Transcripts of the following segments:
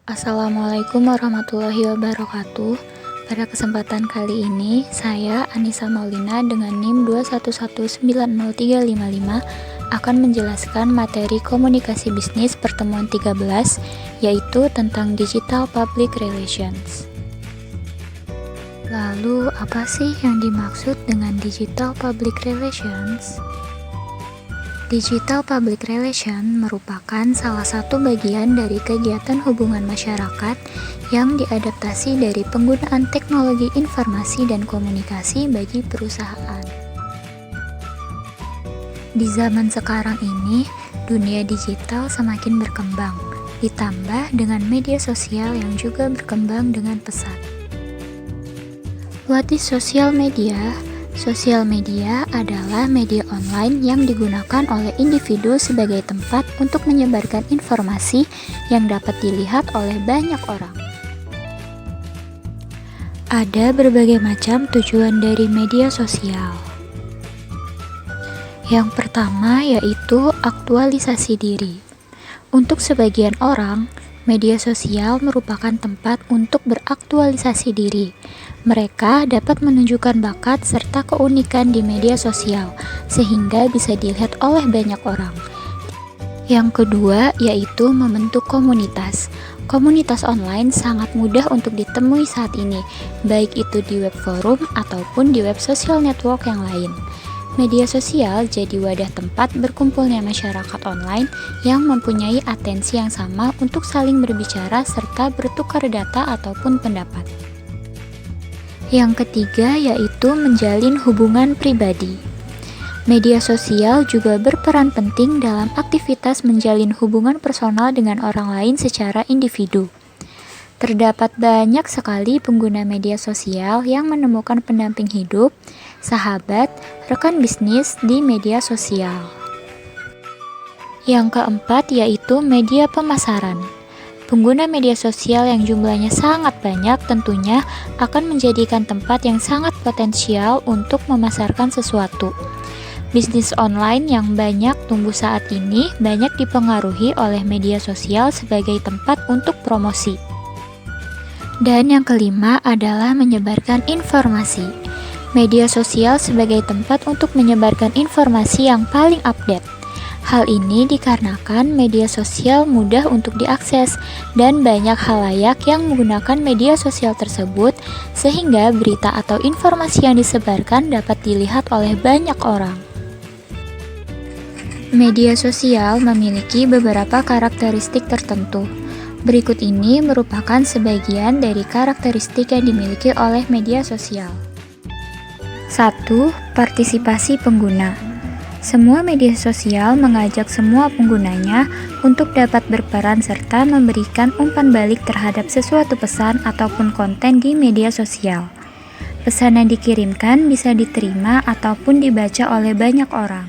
Assalamualaikum warahmatullahi wabarakatuh. Pada kesempatan kali ini, saya Anissa Maulina dengan NIM 211903555 akan menjelaskan materi komunikasi bisnis pertemuan 13, yaitu tentang Digital Public Relations. Lalu, apa sih yang dimaksud dengan Digital Public Relations? Digital Public Relation merupakan salah satu bagian dari kegiatan hubungan masyarakat yang diadaptasi dari penggunaan teknologi informasi dan komunikasi bagi perusahaan. Di zaman sekarang ini, dunia digital semakin berkembang, ditambah dengan media sosial yang juga berkembang dengan pesat. What is social media? Sosial media adalah media online yang digunakan oleh individu sebagai tempat untuk menyebarkan informasi yang dapat dilihat oleh banyak orang. Ada berbagai macam tujuan dari media sosial. Yang pertama yaitu aktualisasi diri. Untuk sebagian orang, media sosial merupakan tempat untuk beraktualisasi diri. Mereka dapat menunjukkan bakat serta keunikan di media sosial, sehingga bisa dilihat oleh banyak orang. Yang kedua, yaitu membentuk komunitas. Komunitas online sangat mudah untuk ditemui saat ini, baik itu di web forum ataupun di web social network yang lain. Media sosial jadi wadah tempat berkumpulnya masyarakat online yang mempunyai atensi yang sama untuk saling berbicara serta bertukar data ataupun pendapat. Yang ketiga yaitu menjalin hubungan pribadi. Media sosial juga berperan penting dalam aktivitas menjalin hubungan personal dengan orang lain secara individu. Terdapat banyak sekali pengguna media sosial yang menemukan pendamping hidup, sahabat, rekan bisnis di media sosial. Yang keempat yaitu media pemasaran. Pengguna media sosial yang jumlahnya sangat banyak tentunya akan menjadikan tempat yang sangat potensial untuk memasarkan sesuatu. Bisnis online yang banyak tumbuh saat ini banyak dipengaruhi oleh media sosial sebagai tempat untuk promosi. Dan yang kelima adalah menyebarkan informasi. Media sosial sebagai tempat untuk menyebarkan informasi yang paling update. Hal ini dikarenakan media sosial mudah untuk diakses dan banyak khalayak yang menggunakan media sosial tersebut sehingga berita atau informasi yang disebarkan dapat dilihat oleh banyak orang. Media sosial memiliki beberapa karakteristik tertentu. Berikut ini merupakan sebagian dari karakteristik yang dimiliki oleh media sosial. 1. Partisipasi pengguna. Semua media sosial mengajak semua penggunanya untuk dapat berperan serta memberikan umpan balik terhadap sesuatu pesan ataupun konten di media sosial. Pesan yang dikirimkan bisa diterima ataupun dibaca oleh banyak orang.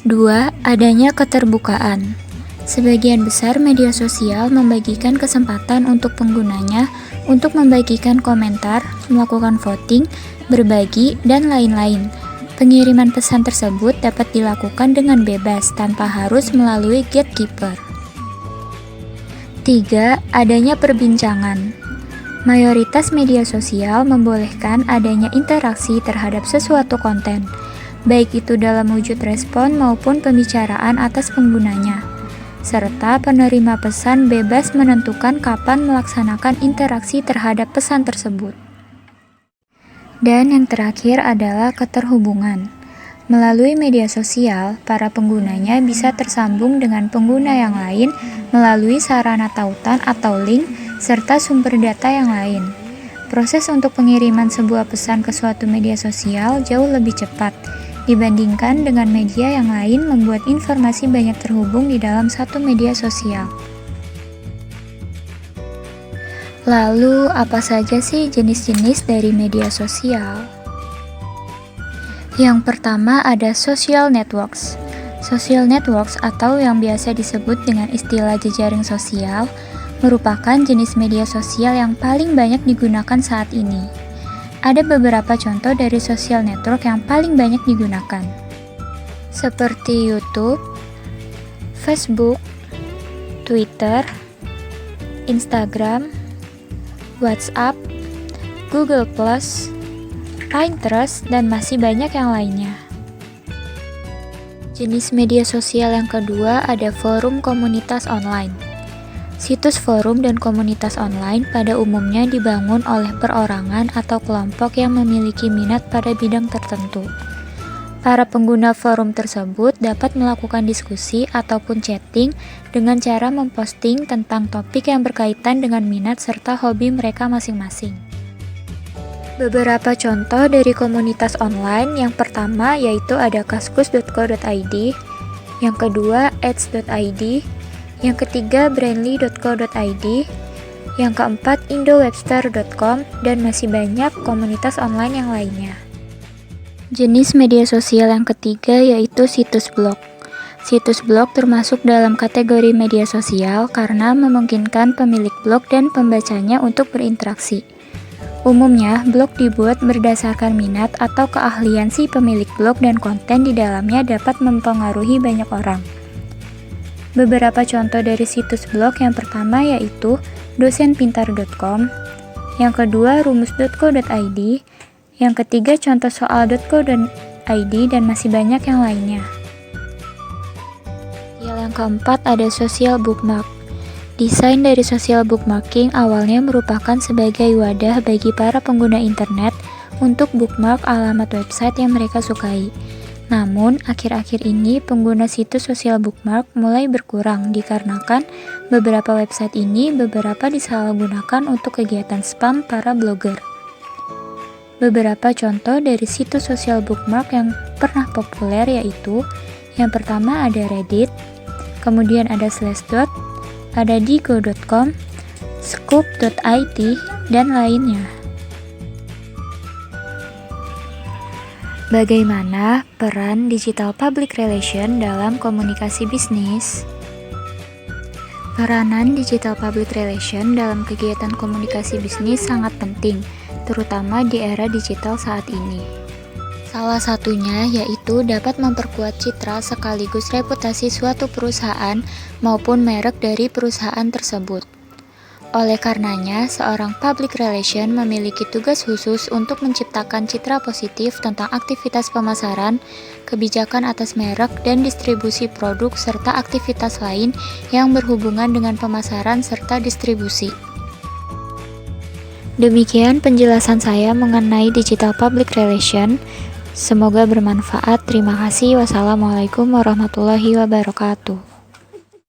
2. Adanya keterbukaan. Sebagian besar media sosial membagikan kesempatan untuk penggunanya untuk membagikan komentar, melakukan voting, berbagi, dan lain-lain. Pengiriman pesan tersebut dapat dilakukan dengan bebas tanpa harus melalui gatekeeper. 3. Adanya perbincangan. Mayoritas media sosial membolehkan adanya interaksi terhadap sesuatu konten, baik itu dalam wujud respon maupun pembicaraan atas penggunanya, serta penerima pesan bebas menentukan kapan melaksanakan interaksi terhadap pesan tersebut. Dan yang terakhir adalah keterhubungan. Melalui media sosial, para penggunanya bisa tersambung dengan pengguna yang lain melalui sarana tautan atau link, serta sumber data yang lain. Proses untuk pengiriman sebuah pesan ke suatu media sosial jauh lebih cepat dibandingkan dengan media yang lain membuat informasi banyak terhubung di dalam satu media sosial. Lalu, apa saja sih jenis-jenis dari media sosial? Yang pertama ada social networks. Social networks atau yang biasa disebut dengan istilah jejaring sosial merupakan jenis media sosial yang paling banyak digunakan saat ini. Ada beberapa contoh dari social network yang paling banyak digunakan, seperti YouTube, Facebook, Twitter, Instagram, WhatsApp, Google+, Pinterest, dan masih banyak yang lainnya. Jenis media sosial yang kedua ada forum komunitas online. Situs forum dan komunitas online pada umumnya dibangun oleh perorangan atau kelompok yang memiliki minat pada bidang tertentu. Para pengguna forum tersebut dapat melakukan diskusi ataupun chatting dengan cara memposting tentang topik yang berkaitan dengan minat serta hobi mereka masing-masing. Beberapa contoh dari komunitas online, yang pertama yaitu ada kaskus.co.id, yang kedua ads.id, yang ketiga brandly.co.id, yang keempat indowebster.com, dan masih banyak komunitas online yang lainnya. Jenis media sosial yang ketiga yaitu situs blog. Situs blog termasuk dalam kategori media sosial karena memungkinkan pemilik blog dan pembacanya untuk berinteraksi. Umumnya, blog dibuat berdasarkan minat atau keahlian si pemilik blog dan konten di dalamnya dapat mempengaruhi banyak orang. Beberapa contoh dari situs blog yang pertama yaitu dosenpintar.com, yang kedua rumus.co.id, yang ketiga contoh soal.co.id, dan masih banyak yang lainnya. Yang keempat ada social bookmark. Desain dari social bookmarking awalnya merupakan sebagai wadah bagi para pengguna internet untuk bookmark alamat website yang mereka sukai. Namun, akhir-akhir ini pengguna situs social bookmark mulai berkurang dikarenakan beberapa website ini beberapa disalahgunakan untuk kegiatan spam para blogger. Beberapa contoh dari situs social bookmark yang pernah populer yaitu yang pertama ada Reddit, kemudian ada Slashdot, ada digo.com, scoop.it, dan lainnya. Bagaimana peran digital public relation dalam komunikasi bisnis? Peranan digital public relation dalam kegiatan komunikasi bisnis sangat penting, terutama di era digital saat ini. Salah satunya yaitu dapat memperkuat citra sekaligus reputasi suatu perusahaan maupun merek dari perusahaan tersebut. Oleh karenanya, seorang public relation memiliki tugas khusus untuk menciptakan citra positif tentang aktivitas pemasaran, kebijakan atas merek, dan distribusi produk serta aktivitas lain yang berhubungan dengan pemasaran serta distribusi. Demikian penjelasan saya mengenai digital public relation. Semoga bermanfaat. Terima kasih. Wassalamualaikum warahmatullahi wabarakatuh.